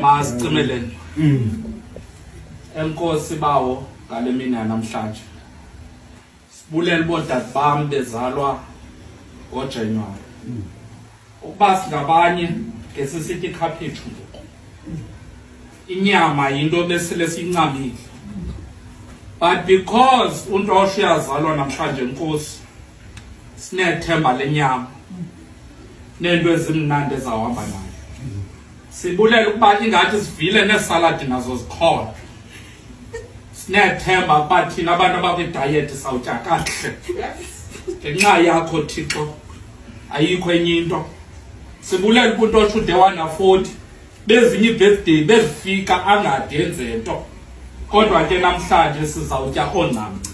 Masicimeleni. Enkosi bawo ngale mina namhlanje. Sibulele bodade bami bezalwa ngoJanuary. Ukuba singabanye ngesisithi ikhaphetshu. Inyama into besile sincamile. But because uNtosho uyazalwa namhlanje inkosi sinethemba lenyama. Nento ezimnandi ezawuhamba nayo. Sibulela ukuba ingathi sivile nesalad nazo zikhona. Sinethemba ukuba thina abantu abakwi-diet sawutya kahle. Ngenxa yakho Thixo ayikho enye into. Sibulela uNtosho ude wana-40 bezinye i-birthday bezifika angadenze nto. Kodwa ke namhlanje sizawutya onamci.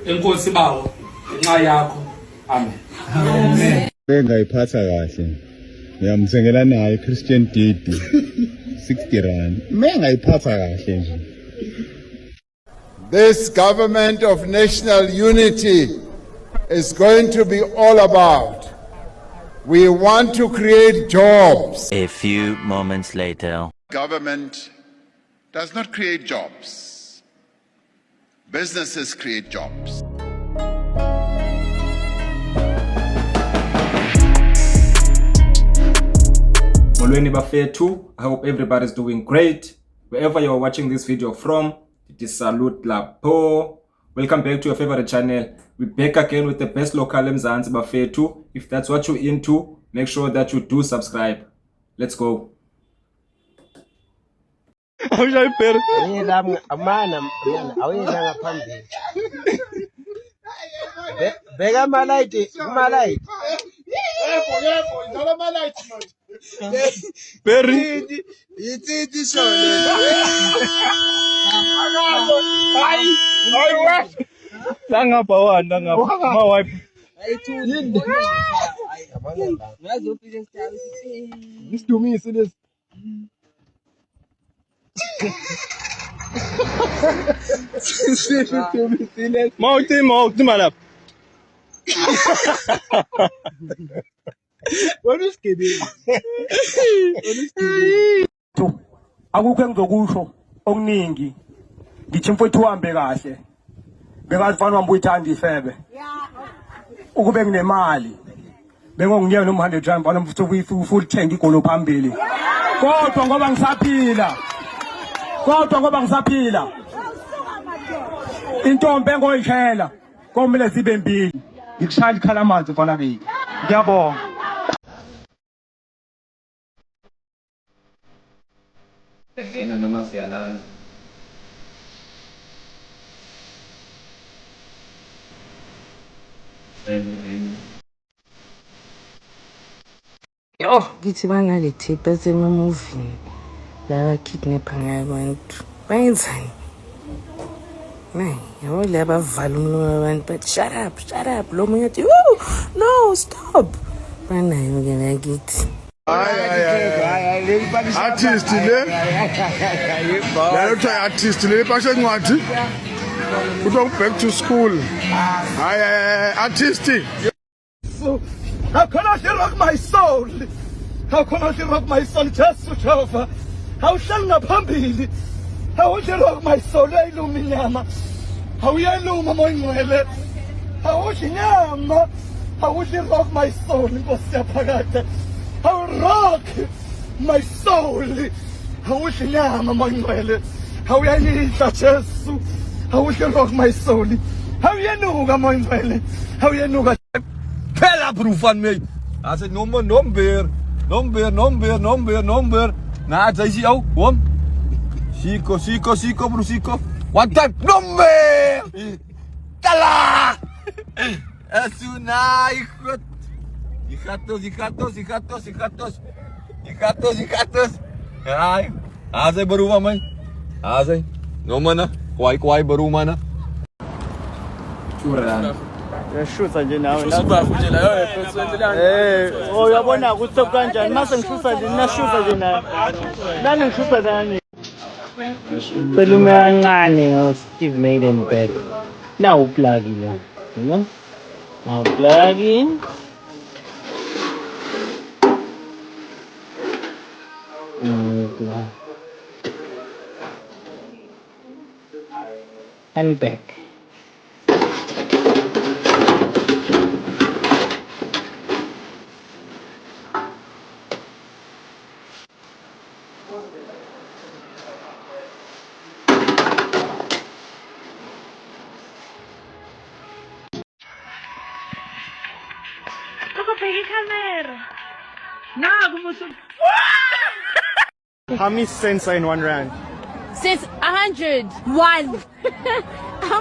Enkosi bawo ngenxa yakho. Amen. Amen. Bengayiphatha kahle. Ngiyamthengela naye Christian Didi 60 rand. Bengayiphatha kahle nje. This government of national unity is going to be all about. We want to create jobs. A few moments later. Government does not create jobs. Businesses create jobs. Molweni bafethu, I hope everybody's doing great. Wherever you're watching this video from, it is Salute Lapho. Welcome back to your favorite channel. We're back again with the best local Mzansi bafethu. If that's what you're into, make sure that you do subscribe. Let's go. Bega malaiti, malaiti. Berry. It's shole. Nanga bawa, nanga. My wife. This to me is this. Mouth, malap. What is kidding? Akukho engizokusho okuningi. Ngithi mfowethu uhambe kahle. Bengazifana wami uyithanda ifebe. Ukube nginemali. Bengonginika noma 100 rand bana mfowethu full tank igolo phambili. Kodwa ngoba ngisaphila. Intombi engoyishela komele zibe mbili. Ngikushaya ikhala amanzi mfana kimi. Ngiyabonga. Eno noma siyalala. Yo, ngithi bangalethi bese movie la kidnap ngabantu. Bayenzani? Nay, yabo laba vala umlomo wabantu but shut up. Lo munye athi, "No, stop." Banayo ke ngakithi. Artist le. Yalo try artist le pashe ncwadi. Uto back to school. Artist. So, how can I rock my soul? How can I rock my soul just to Jehovah? How shall I phambili? How will you rock my soul? Iluminyama. How uyaluma moyingcwele. How ushinyama. How will you rock my soul? Nkosi yaphakade. How rock my soul. How ushinyama moyingcwele. How uyayidla Jesu. How will you rock my soul? How uyanuka moyingcwele. How uyanuka. Pela proefan mee. I said no beer. Nah, I say oh, kom. Siko bro. One time, no beer. Tala. Asuna, Ikatos. Ay, asay baruma man. Asay. No mana. Kwai baruma na. Chura. Ngiyashutha nje nawe uyabona ukuthi kanjani mase ngishutha nje nashutha nje nawe nani ngishutha nani Pelume kancane Steve made him bed. Now plug in. Now plug in. and back. How many cents are in 1 rand? Cents, 100. One. How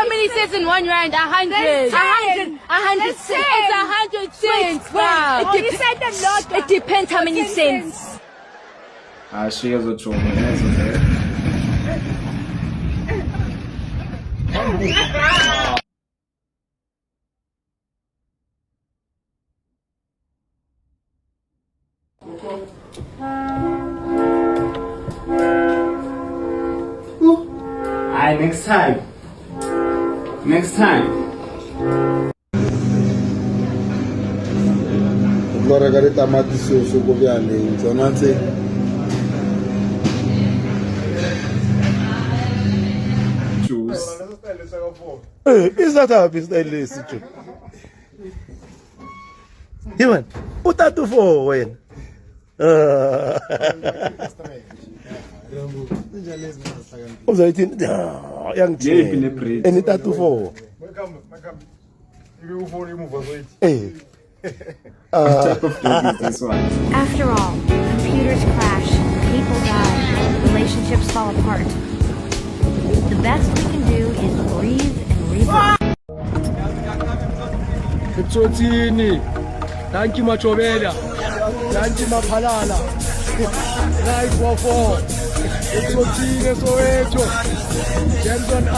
many cents in 1 rand? 100. 100 cents. It's 100 cents. Wow. You said a lot. It depends how many cents. She has a trauma. Alright, next time. Next time. Agora gareta mati so goviane zonate. Choose. Is that how it's stylist? Iman, what that do for when? Uzayithini? Yangithi. And that do for. After all, computers crash, people die, relationships fall apart. The best we can do is breathe and rebuild. Kutsotsini. Thank you Machobela. Thank you Maphalala. Nice for 4. Kutsotsini Soweto. Jenson I.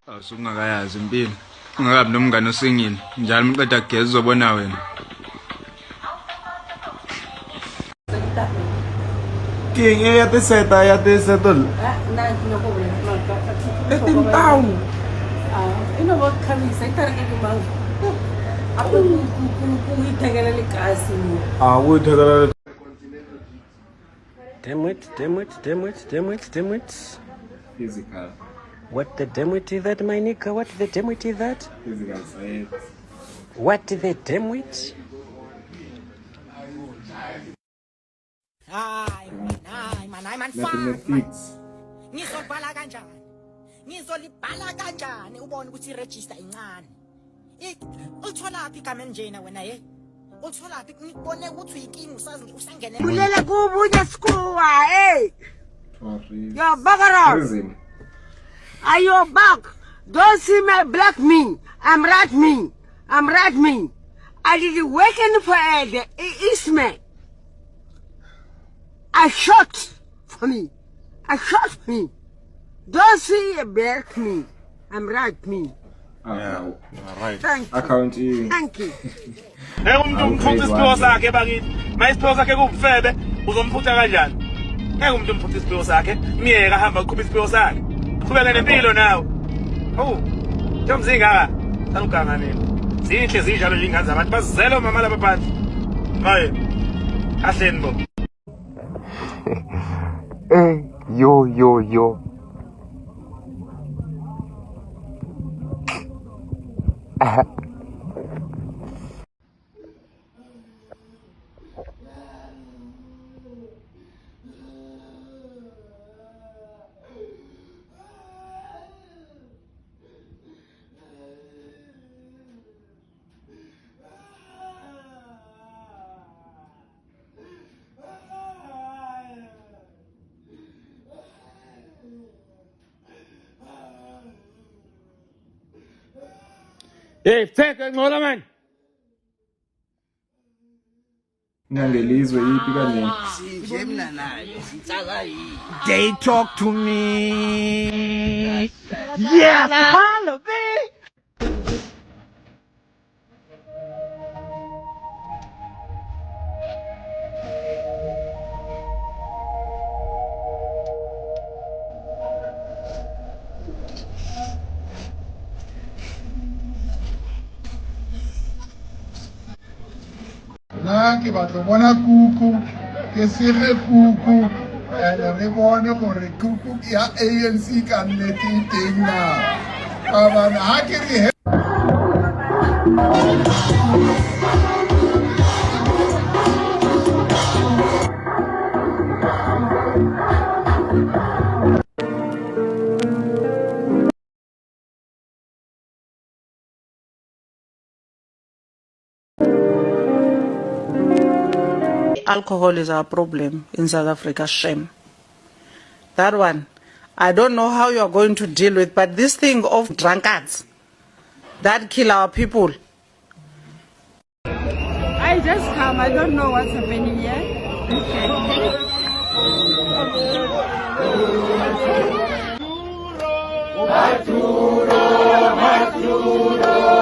Awusungakayazi impilo. Ungakabi nomngane osengile. Njalo umqeda kugeza uzobona wena. King ya te settle. Damn it. Physical. What the damn it is that, my nigga? What the damn it is that? Physical science. What the damn it? Mathematics. Ngizobhala kanjani? Ngizolibhala kanjani ubone ukuthi iregister incane? Utholaphi igama enjena wena Utholaphi ngibone ukuthi uyinkingi usangene. Kulela kubunye sikuwa Yo bugger. Are you back? Don't see my black me. I'm rat me. I did working for the Eastman. I shot for me. Don't see a black me. I'm right me. Yeah, right. Thank you. Accounting. Thank you. Umuntu umphutha isiphiwo sakhe bakithi. Mayisiphiwo sakhe kubufebe uzomphutha kanjani? Ngeke umuntu umphutha isiphiwo sakhe. Miyeka hamba uqhubha isiphiwo sakhe. Qhubeka nempilo nawe. Njomzinga sanuganga nini? Zinhle zinjalo nje ingane zabantu bazizela omama laba phansi. Hayi. Ahleni bo. Yo. Hey, take it, man. Nangelizwe yipi kanje? They talk to me. Yeah, follow me. Nanki batlo bona kuku. ke sige kuku re bone gore kuku ya ANC ka nnete teng na ba ha ke re Alcohol is our problem in South Africa, shame. That one, I don't know how you are going to deal with, but this thing of drunkards that kill our people. I just come. I don't know what's happening here.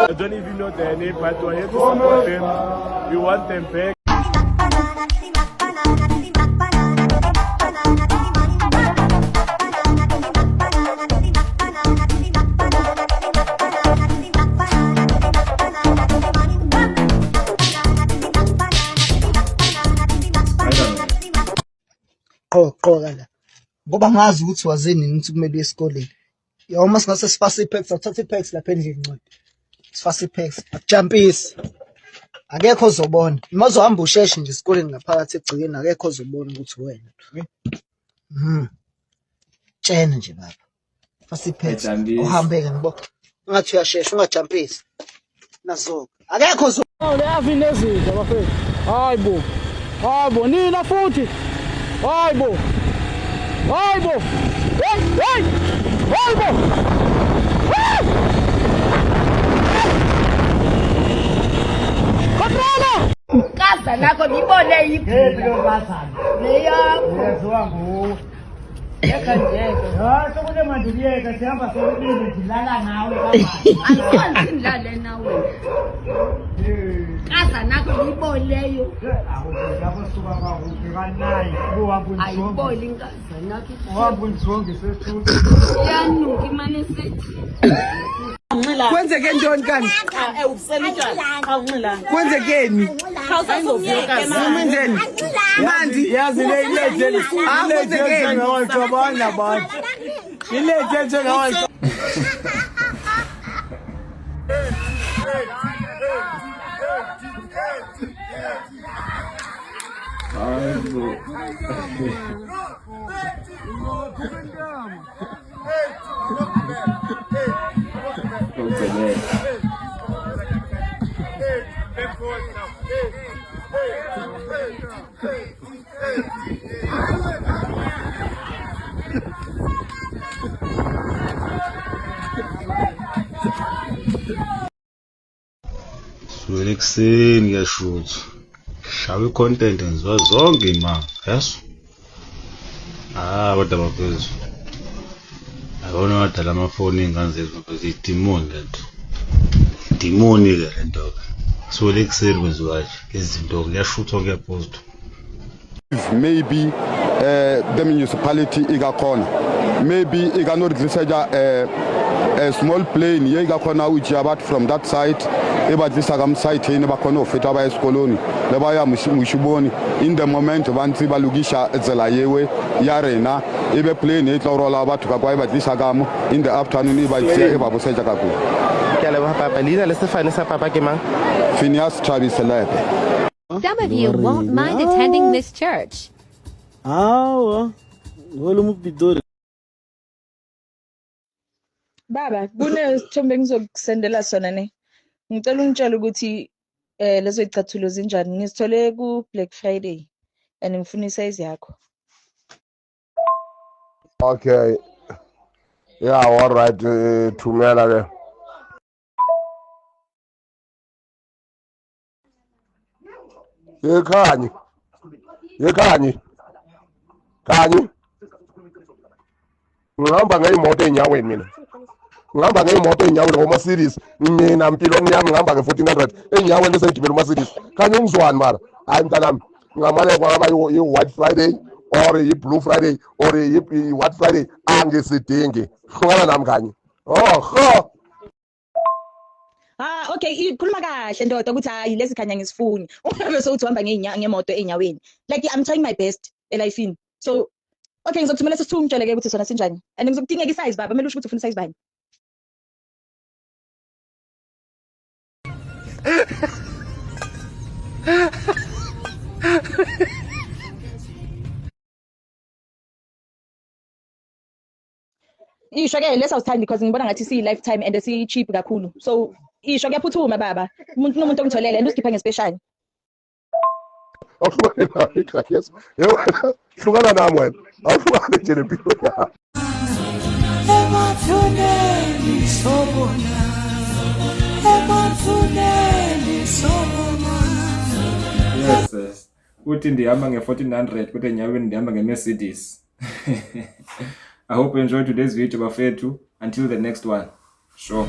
I don't even know their name, but we have to support them. We want them back. Qoqa la ngoba ngazi ukuthi wazeni ukuthi kumele esikoleni yoma singase sifase ipacks awuthatha ipacks lapha endlini ncwadi sifase ipacks akujampisi akekho ozobona uma uzohamba usheshe nje esikoleni ngaphakathi egcikeni akekho ozobona ukuthi wena tshena nje baba fase ipacks uhambeke ngibo ungathi uyashesha ungajampisi nazo akekho leyavinezidla bafethu hayibo nina futhi hayibo Controller! Kaza nakho nibone ibhula. Leyakho. Yeziwa nguwe. Yeka njeke. Ha, sokule mandiyeka sihamba sobabili dilala nawe kama. Ayikho ndilale nawe. Kaza nakho niboleyo. Akusuka kwakufika nayi. Uhambo nzonke. Ayiboli inkaza nakho. Uhambo nzonke sesithuthi. Yanuka imane sethi. Kwenzeke ntoni kanti? Kwenzekeni? Umenzeni? Mandi yazi le legend ngawacabanga abantu ilegend ngawacabanga Swele kuseni ngiyashutha. Shawe content enziwa zonke imanga, yaso. Kodwa bafethu. Abona wadala amafoni ingane zethu bezidimoni lento. Dimoni ke lento. Swele kuseni kwenziwa nje izinto kuyashutha kuyapost. Maybe the municipality igakhona, maybe ikanodliseja a small plane ye igakhona uji abantu from that side ebadlisa kam site yini bakhona ofeta aba esikoloni lebaya mushiboni in the moment bantu balukisha edzela yewe ya rena ibe plane etlorola abantu kakwa ebadlisa kam in the afternoon ibadlisa ebaboseja kakhulu. Ke leboha papa lina le sefane sa papa ke mang? Phineas Chabiselebe. Some of you won't mind attending this church. Baba, kunesithombe engizokusendela sona ne. Ngicela ungitshele ukuthi lezo icathulo zinjani. Ngizithole ku Black Friday and ngifuna isize yakho. Okay. Yeah, all right. Thumela ke. Khanyi ngihamba ngeimoto enyaweni mina ngihamba ngeimoto enyaweni ngoma series mina impilo yami ngihamba nge1400 enyaweni esegibela uma series kanye ungizwani mara hayi mntanami ngamale kwaba i-White Friday or i-Blue Friday or i-White Friday angisidingi hlukana nami kanye Okay, ikhuluma kahle ndoda ukuthi hayi lezi khanya ngisifuni. Ungabe so uthi uhamba ngemoto enyaweni. Like I'm trying my best elifini. So okay, ngizokuthumela sesithuku ngitshele ukuthi sona sinjani. And ngizokudingeka isize baba, kumele usho ukuthi ufuna isize bani. Isho ke lesa usithandi because ngibona ngathi si lifetime and si cheap kakhulu. So isho kuyaphuthuma baba. Umuntu nomuntu ongitholele and usikhipha ngespecial. Yes. Hlukana nami wena. Awuhlukane nje nempilo yakho. Emathuneni sobona. Emathuneni sobona. Yes. Uthi ndihamba nge-1400 kodwa enyaweni ndihamba nge-Mercedes. I hope you enjoyed today's video bafethu. Until the next one. Sure.